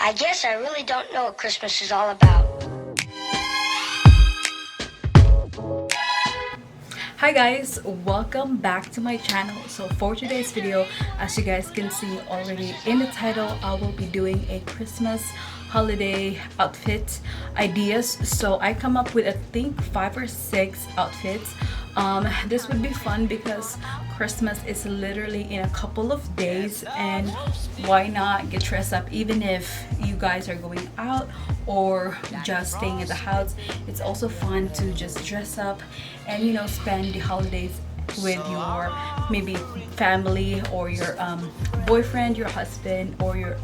I guess I really don't know what Christmas is all about. Hi guys, welcome back to my channel. So for today's video, as you guys can see already in the title, I will be doing a Christmas holiday outfit ideas. So I come up with I think 5 or 6 outfits. This would be fun because Christmas is literally in a couple of days, and why not get dressed up even if you guys are going out or just staying at the house. It's also fun to just dress up and, you know, spend the holidays with your maybe family or your boyfriend, your husband, or your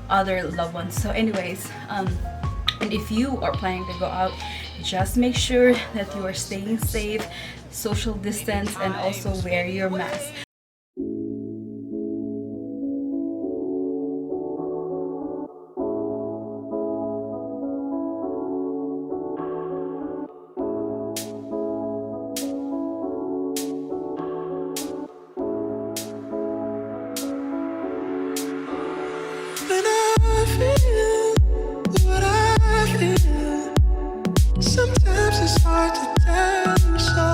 other loved ones. So anyways, and if you are planning to go out, just make sure that you are staying safe, social distance, and also wear your mask. When I feel what I feel, sometimes it's hard to tell you so.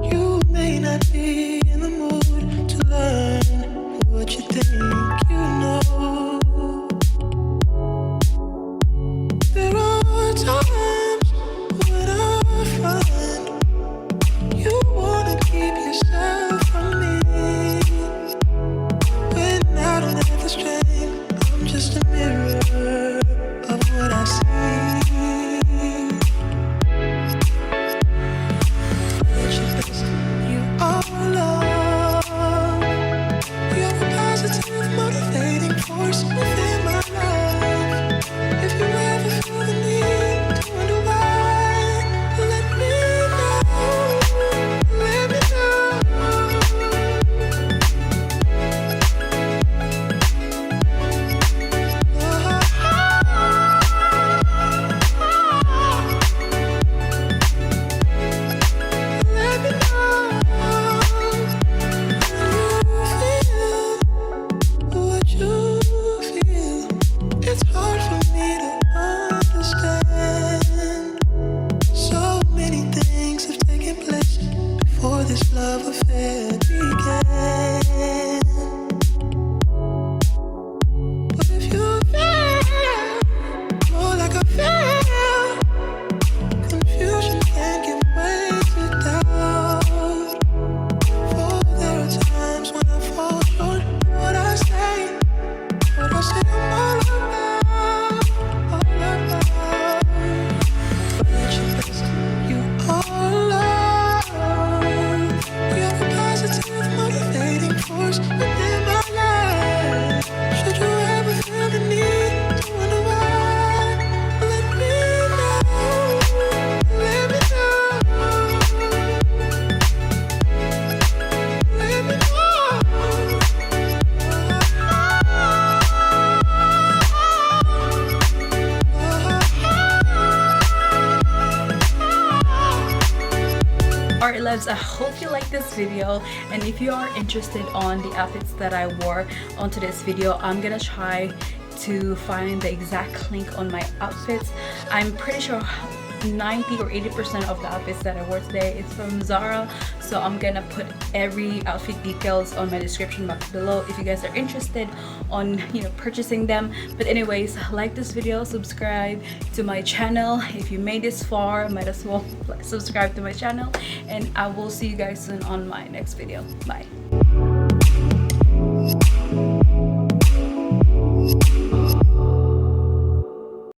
You may not be in the mood to learn what you think you know. There are times when I find you wanna keep yourself from me. I don't have the strength, I'm just a mirror of what I see. But you best, you are love. You're a positive, motivating force within my life. If you ever feel the need to wonder why, let me know, let me know. This love affair began. But if you feel more like I feel, confusion can give way to doubt. For there are times when I fall short of what I say I'm all about, all about. But you best, you are love. Motivating force within my life. Should you ever feel the need to wonder why, let me know, let me know, let me Alright loves, I hope you like this video, and if you are interested on the outfits that I wore onto this video, I'm gonna try to find the exact link on my outfits. I'm pretty sure 90 or 80% of the outfits that I wore today is from Zara, so I'm gonna put every outfit details on my description box below if you guys are interested on, you know, purchasing them. But anyways, like this video, subscribe to my channel. If you made this far, might as well subscribe to my channel, and I will see you guys soon on my next video. Bye.